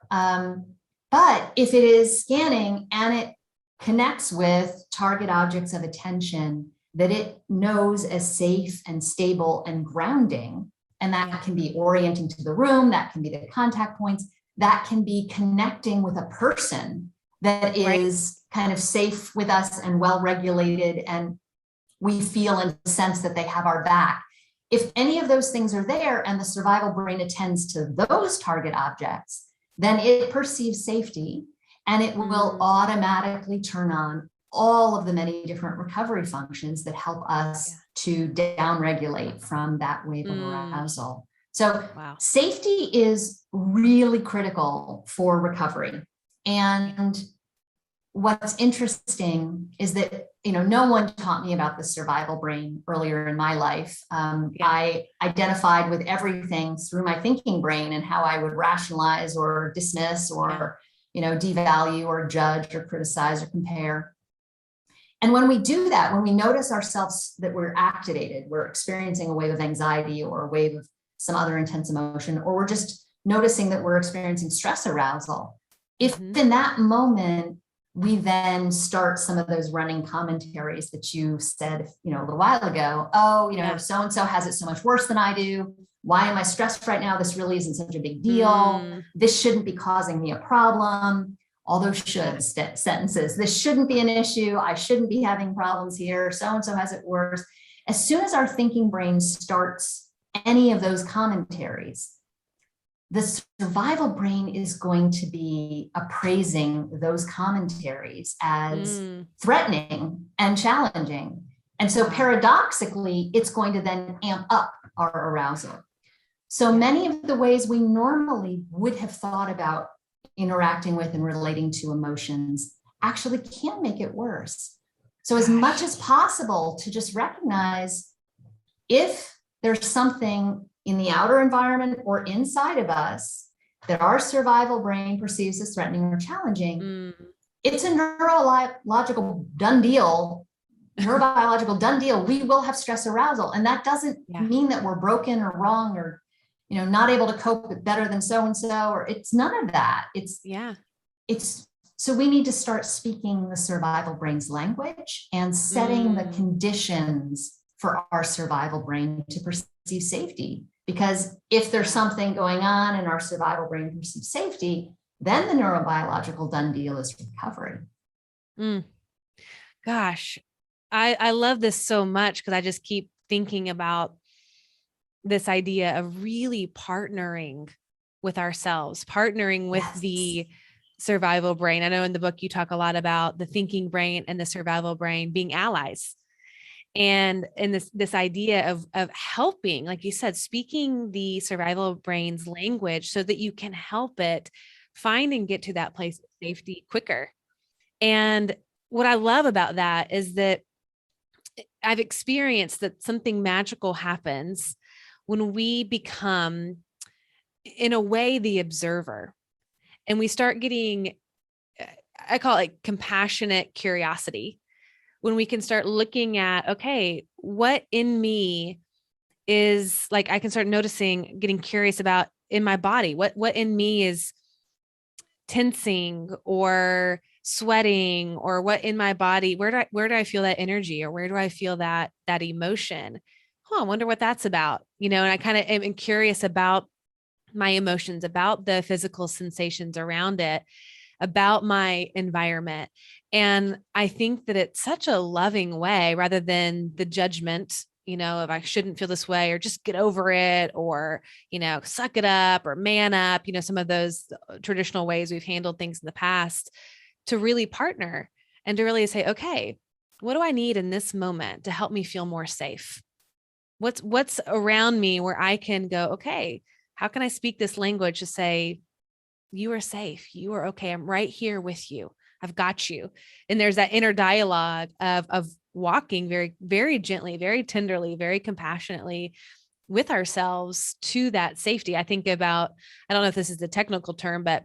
But if it is scanning and it connects with target objects of attention that it knows as safe and stable and grounding, and that can be orienting to the room, that can be the contact points, that can be connecting with a person that is kind of safe with us and well-regulated, and we feel and sense that they have our back. If any of those things are there and the survival brain attends to those target objects, then it perceives safety, and it will automatically turn on all of the many different recovery functions that help us to downregulate from that wave of arousal. So safety is really critical for recovery. And what's interesting is that, no one taught me about the survival brain earlier in my life. I identified with everything through my thinking brain and how I would rationalize or dismiss or, devalue or judge or criticize or compare. And when we do that, when we notice ourselves that we're activated, we're experiencing a wave of anxiety or a wave of some other intense emotion, or we're just noticing that we're experiencing stress arousal, if in that moment we then start some of those running commentaries that you said, a little while ago, so-and-so has it so much worse than I do. Why am I stressed right now? This really isn't such a big deal. This shouldn't be causing me a problem. All those should sentences. This shouldn't be an issue. I shouldn't be having problems here. So-and-so has it worse. As soon as our thinking brain starts any of those commentaries, the survival brain is going to be appraising those commentaries as threatening and challenging. And so paradoxically, it's going to then amp up our arousal. So many of the ways we normally would have thought about interacting with and relating to emotions actually can make it worse. So as much as possible to just recognize if there's something in the outer environment or inside of us that our survival brain perceives as threatening or challenging, it's a neurobiological done deal. We will have stress arousal. And that doesn't mean that we're broken or wrong or, not able to cope better than so-and-so, or it's none of that. So we need to start speaking the survival brain's language and setting the conditions for our survival brain to perceive safety. Because if there's something going on and our survival brain perceives safety, then the neurobiological done deal is recovery. Gosh, I love this so much because I just keep thinking about this idea of really partnering with ourselves, partnering with the survival brain. I know in the book you talk a lot about the thinking brain and the survival brain being allies. And this idea of helping, like you said, speaking the survival brain's language so that you can help it find and get to that place of safety quicker. And what I love about that is that I've experienced that something magical happens when we become, in a way, the observer, and we start getting, I call it compassionate curiosity. When we can start looking at, okay, what in me is like, I can start noticing, getting curious about in my body, what in me is tensing or sweating, or what in my body, where do I feel that energy, or where do I feel that emotion? I wonder what that's about, and I kind of am curious about my emotions, about the physical sensations around it, about my environment. And I think that it's such a loving way, rather than the judgment, if I shouldn't feel this way, or just get over it, or, suck it up, or man up, some of those traditional ways we've handled things in the past. to really partner and to really say, okay, what do I need in this moment to help me feel more safe? What's around me where I can go, okay, how can I speak this language to say, you are safe, you are okay, I'm right here with you, I've got you. And there's that inner dialogue of walking very, very gently, very tenderly, very compassionately with ourselves to that safety. I think about, I don't know if this is the technical term, but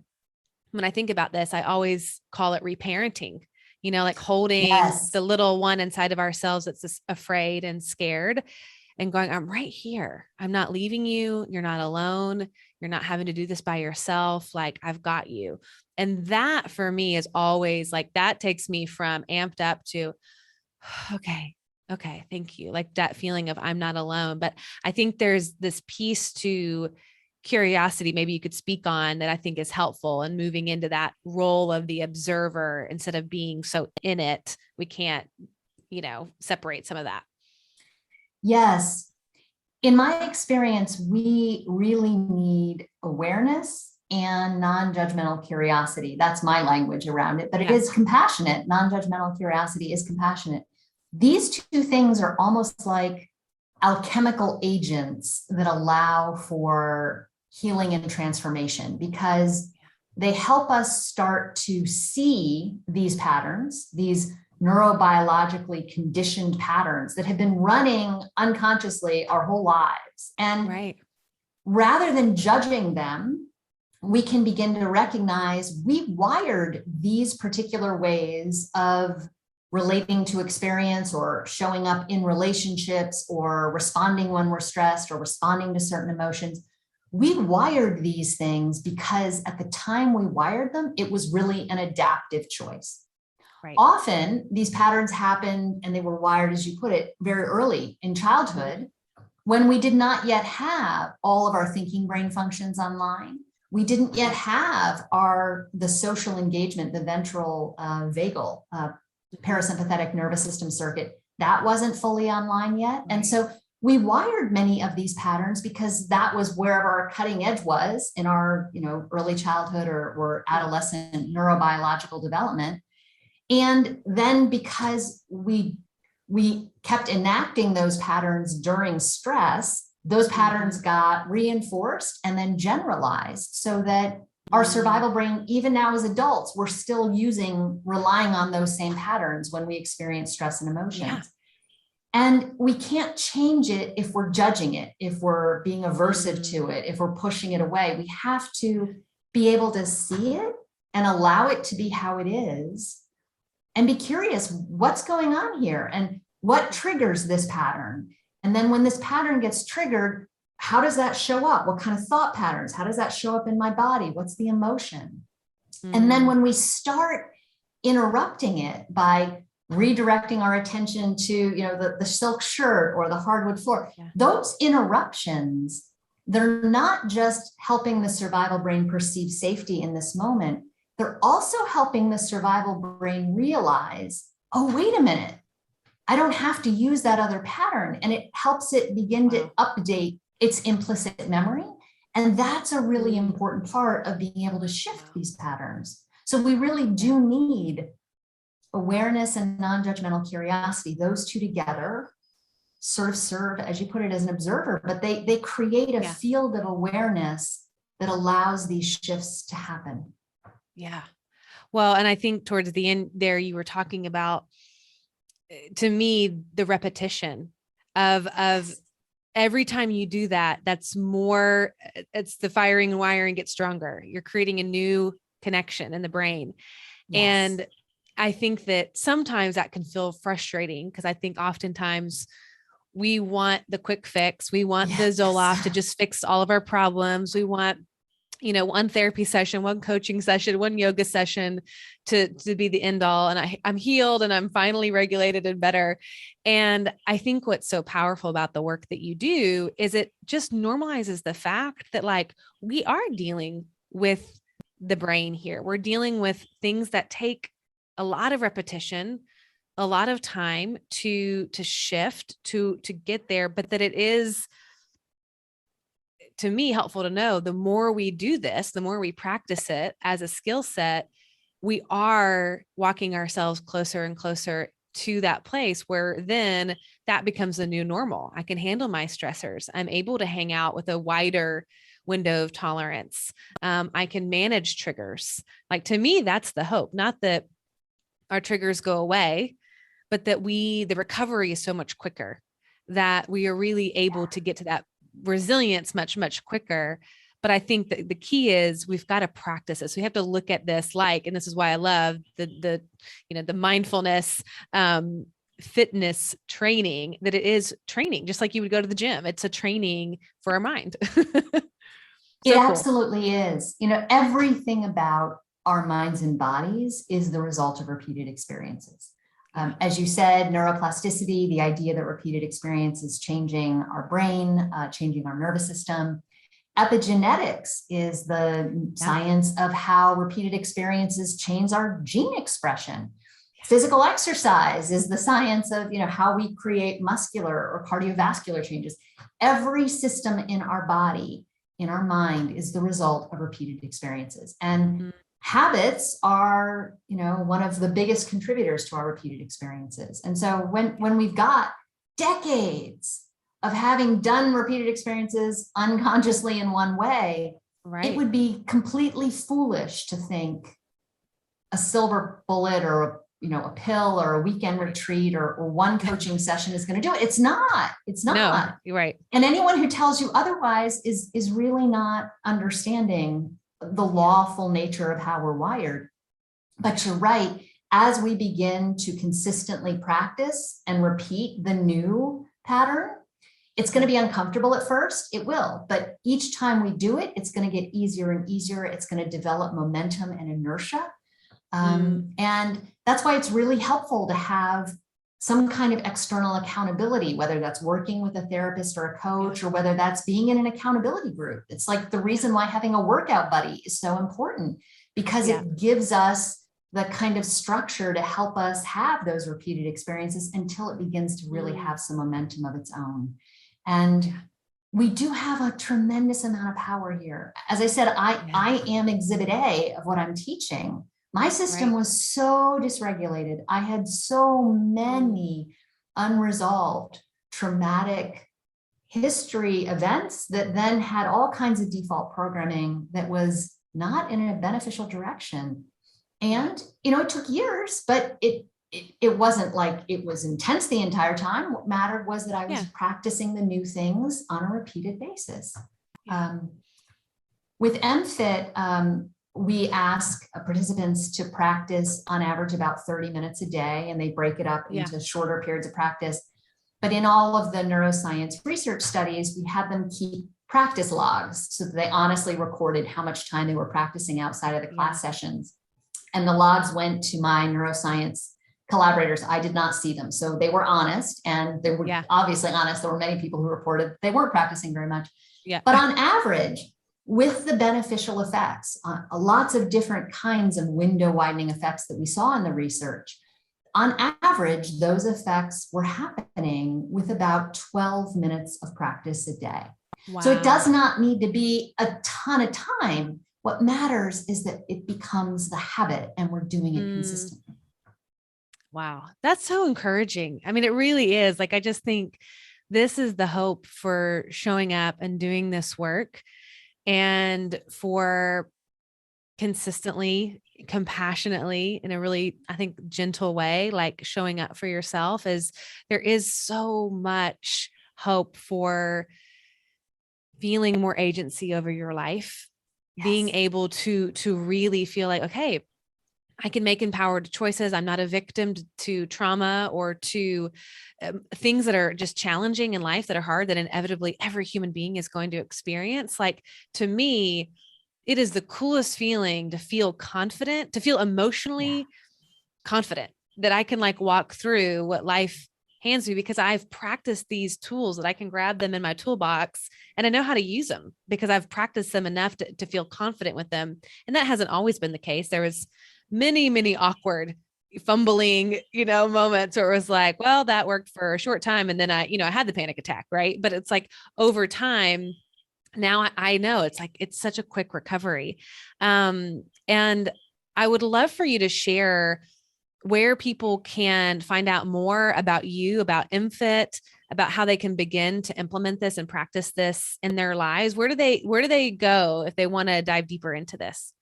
when I think about this, I always call it reparenting, like holding Yes. the little one inside of ourselves that's just afraid and scared and going, I'm right here. I'm not leaving you. You're not alone. You're not having to do this by yourself. Like, I've got you. And that for me is always like, that takes me from amped up to, okay, okay, thank you. Like that feeling of I'm not alone. But I think there's this piece to curiosity, maybe you could speak on, that I think is helpful in moving into that role of the observer instead of being so in it. We can't, separate some of that. Yes. In my experience, we really need awareness and non-judgmental curiosity. That's my language around it, but it is compassionate. Non-judgmental curiosity is compassionate. These two things are almost like alchemical agents that allow for healing and transformation, because they help us start to see these patterns, these neurobiologically conditioned patterns that have been running unconsciously our whole lives. And rather than judging them, we can begin to recognize we wired these particular ways of relating to experience or showing up in relationships or responding when we're stressed or responding to certain emotions. We wired these things because at the time we wired them, it was really an adaptive choice. Right. Often these patterns happened, and they were wired, as you put it, very early in childhood, when we did not yet have all of our thinking brain functions online. We didn't yet have the social engagement, the ventral vagal parasympathetic nervous system circuit. That wasn't fully online yet. And so we wired many of these patterns because that was wherever our cutting edge was in our early childhood or adolescent neurobiological development. And then because we kept enacting those patterns during stress, those patterns got reinforced and then generalized, so that our survival brain, even now as adults, we're still relying on those same patterns when we experience stress and emotions. Yeah. And we can't change it if we're judging it, if we're being aversive to it, if we're pushing it away. We have to be able to see it and allow it to be how it is, and be curious, what's going on here and what triggers this pattern? And then when this pattern gets triggered, how does that show up? What kind of thought patterns? How does that show up in my body? What's the emotion? And then when we start interrupting it by redirecting our attention to, the silk shirt or the hardwood floor, those interruptions, they're not just helping the survival brain perceive safety in this moment. They're also helping the survival brain realize, oh, wait a minute, I don't have to use that other pattern. And it helps it begin to update its implicit memory. And that's a really important part of being able to shift these patterns. So we really do need awareness and non-judgmental curiosity. Those two together sort of serve, as you put it, as an observer, but they create a field of awareness that allows these shifts to happen. Yeah. Well, and I think towards the end there, you were talking about, to me, the repetition of every time you do that, that's more, it's the firing and wiring gets stronger. You're creating a new connection in the brain. Yes. And I think that sometimes that can feel frustrating, because I think oftentimes we want the quick fix. We want the Zoloft to just fix all of our problems. We want, one therapy session, one coaching session, one yoga session to be the end all. And I'm healed and I'm finally regulated and better. And I think what's so powerful about the work that you do is it just normalizes the fact that, like, we are dealing with the brain here. We're dealing with things that take a lot of repetition, a lot of time to shift, to get there, but that it is, to me, helpful to know the more we do this, the more we practice it as a skill set, we are walking ourselves closer and closer to that place where then that becomes a new normal. I can handle my stressors. I'm able to hang out with a wider window of tolerance. I can manage triggers. Like, to me, that's the hope, not that our triggers go away, but that the recovery is so much quicker, that we are really able to get to that resilience much, much quicker. But I think that the key is we've got to practice it. So we have to look at this and this is why I love the mindfulness, fitness training, that it is training, just like you would go to the gym. It's a training for our mind. It absolutely is. Everything about our minds and bodies is the result of repeated experiences. As you said, neuroplasticity, the idea that repeated experience is changing our brain, changing our nervous system. Epigenetics is the science of how repeated experiences change our gene expression. Physical exercise is the science of, how we create muscular or cardiovascular changes. Every system in our body, in our mind, is the result of repeated experiences. And habits are, one of the biggest contributors to our repeated experiences. And so when we've got decades of having done repeated experiences unconsciously in one way, it would be completely foolish to think a silver bullet or a pill or a weekend retreat or one coaching session is going to do it. It's not. No, you're right. And anyone who tells you otherwise is really not understanding the lawful nature of how we're wired. But you're right. As we begin to consistently practice and repeat the new pattern, it's going to be uncomfortable at first. It will. But each time we do it, it's going to get easier and easier. It's going to develop momentum and inertia. And that's why it's really helpful to have some kind of external accountability, whether that's working with a therapist or a coach, or whether that's being in an accountability group. It's like the reason why having a workout buddy is so important, because it gives us the kind of structure to help us have those repeated experiences until it begins to really have some momentum of its own. And we do have a tremendous amount of power here. As I said, I am exhibit A of what I'm teaching. My system was so dysregulated. I had so many unresolved traumatic history events that then had all kinds of default programming that was not in a beneficial direction. And, it took years, but it wasn't like it was intense the entire time. What mattered was that I was practicing the new things on a repeated basis. With MFit, we ask participants to practice on average about 30 minutes a day, and they break it up into shorter periods of practice. But in all of the neuroscience research studies, we had them keep practice logs so that they honestly recorded how much time they were practicing outside of the class sessions. And the logs went to my neuroscience collaborators. I did not see them. So they were honest, and they were obviously honest. There were many people who reported they weren't practicing very much. But on average, with the beneficial effects, lots of different kinds of window widening effects that we saw in the research, on average, those effects were happening with about 12 minutes of practice a day. So it does not need to be a ton of time. What matters is that it becomes the habit and we're doing it consistently. Wow. That's so encouraging. I mean, it really is. Like, I just think this is the hope for showing up and doing this work, and for consistently, compassionately, in a really, I think, gentle way, like showing up for yourself. Is there is so much hope for feeling more agency over your life, being able to really feel like, okay, I can make empowered choices. I'm not a victim to trauma or to things that are just challenging in life, that are hard, that inevitably every human being is going to experience. Like, to me, it is the coolest feeling to feel confident, to feel emotionally confident that I can like walk through what life hands me, because I've practiced these tools, that I can grab them in my toolbox and I know how to use them because I've practiced them enough to feel confident with them. And that hasn't always been the case. There was many, many awkward fumbling, moments where it was like, well, that worked for a short time. And then I had the panic attack. Right. But it's like over time, now I know it's like, it's such a quick recovery. And I would love for you to share where people can find out more about you, about MFIT, about how they can begin to implement this and practice this in their lives. Where do they go if they want to dive deeper into this?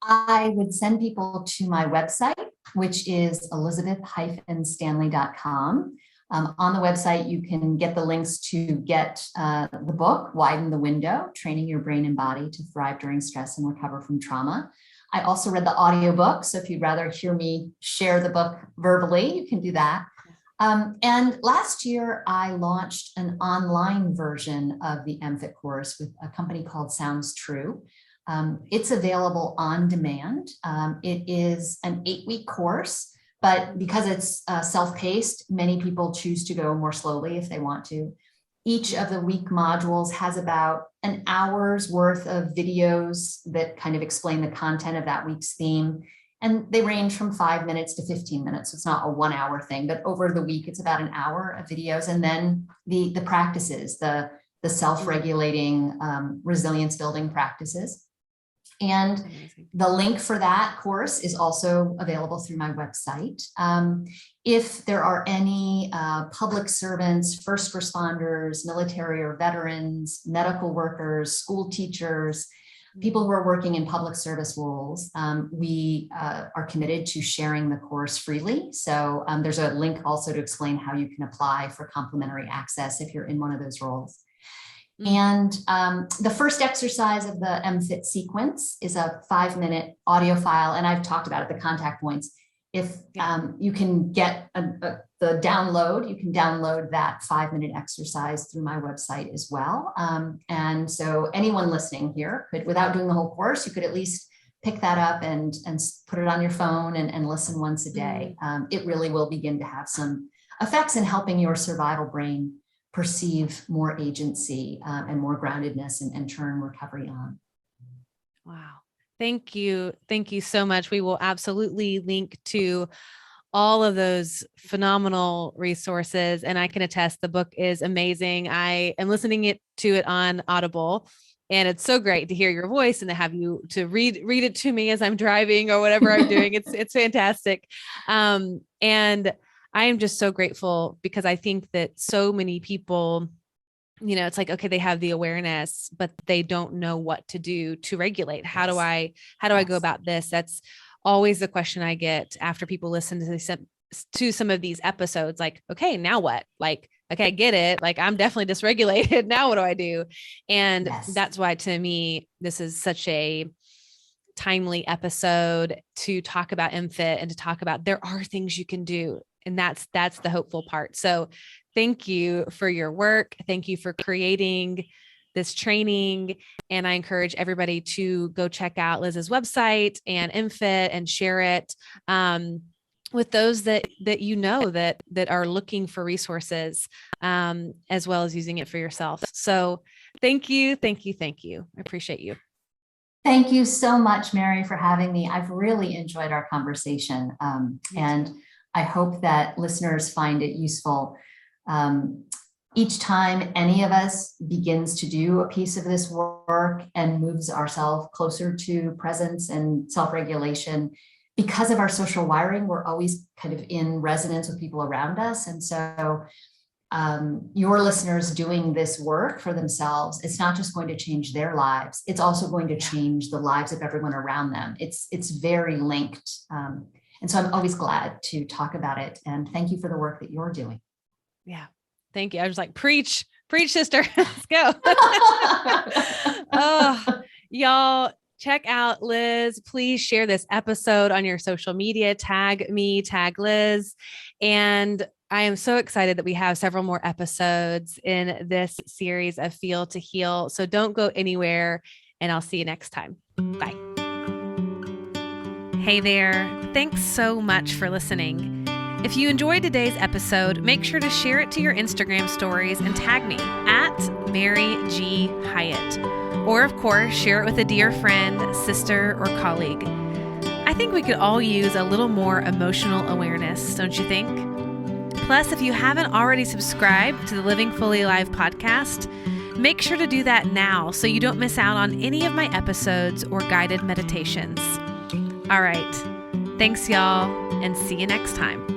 I would send people to my website, which is elizabeth-stanley.com. On the website, you can get the links to get the book, Widen the Window, Training Your Brain and Body to Thrive During Stress and Recover from Trauma. I also read the audiobook, so if you'd rather hear me share the book verbally, you can do that. And last year, I launched an online version of the MFIT course with a company called Sounds True. It's available on demand. It is an 8-week course, but because it's self-paced, many people choose to go more slowly if they want to. Each of the week modules has about an hour's worth of videos that kind of explain the content of that week's theme. And they range from 5 minutes to 15 minutes. So it's not a 1 hour thing, but over the week, it's about an hour of videos. And then the practices, the self-regulating, resilience building practices. And the link for that course is also available through my website. If there are any public servants, first responders, military or veterans, medical workers, school teachers, people who are working in public service roles, we are committed to sharing the course freely. So there's a link also to explain how you can apply for complimentary access if you're in one of those roles. And the first exercise of the MFIT sequence is a 5-minute audio file. And I've talked about it, the contact points. If you can get the download, you can download that 5-minute exercise through my website as well. And so anyone listening here could, without doing the whole course, you could at least pick that up and put it on your phone and listen once a day. It really will begin to have some effects in helping your survival brain perceive more agency and more groundedness and turn recovery on. Wow. Thank you. Thank you so much. We will absolutely link to all of those phenomenal resources. And I can attest the book is amazing. I am listening to it on Audible, and it's so great to hear your voice and to have you to read it to me as I'm driving or whatever I'm doing. It's fantastic. And I am just so grateful because I think that so many people, it's like, okay, they have the awareness, but they don't know what to do to regulate. How do I go about this? That's always the question I get after people listen to some of these episodes. Like, okay, now what? Like, okay, I get it. Like, I'm definitely dysregulated. Now what do I do? And that's why, to me, this is such a timely episode to talk about MFIT and to talk about there are things you can do. And that's the hopeful part. So thank you for your work. Thank you for creating this training. And I encourage everybody to go check out Liz's website and MFIT and share it with those that that are looking for resources, as well as using it for yourself. So thank you. Thank you. Thank you. I appreciate you. Thank you so much, Mary, for having me. I've really enjoyed our conversation. And I hope that listeners find it useful. Each time any of us begins to do a piece of this work and moves ourselves closer to presence and self-regulation, because of our social wiring, we're always kind of in resonance with people around us. And so your listeners doing this work for themselves, it's not just going to change their lives, it's also going to change the lives of everyone around them. It's very linked. And so I'm always glad to talk about it. And thank you for the work that you're doing. Yeah. Thank you. I was like, preach, sister. Let's go. Oh, y'all check out Liz. Please share this episode on your social media. Tag me, tag Liz. And I am so excited that we have several more episodes in this series of Feel to Heal. So don't go anywhere, and I'll see you next time. Bye. Hey there. Thanks so much for listening. If you enjoyed today's episode, make sure to share it to your Instagram stories and tag me at Mary G. Hyatt. Or, of course, share it with a dear friend, sister, or colleague. I think we could all use a little more emotional awareness, don't you think? Plus, if you haven't already subscribed to the Living Fully Alive podcast, make sure to do that now so you don't miss out on any of my episodes or guided meditations. All right. Thanks, y'all, and see you next time.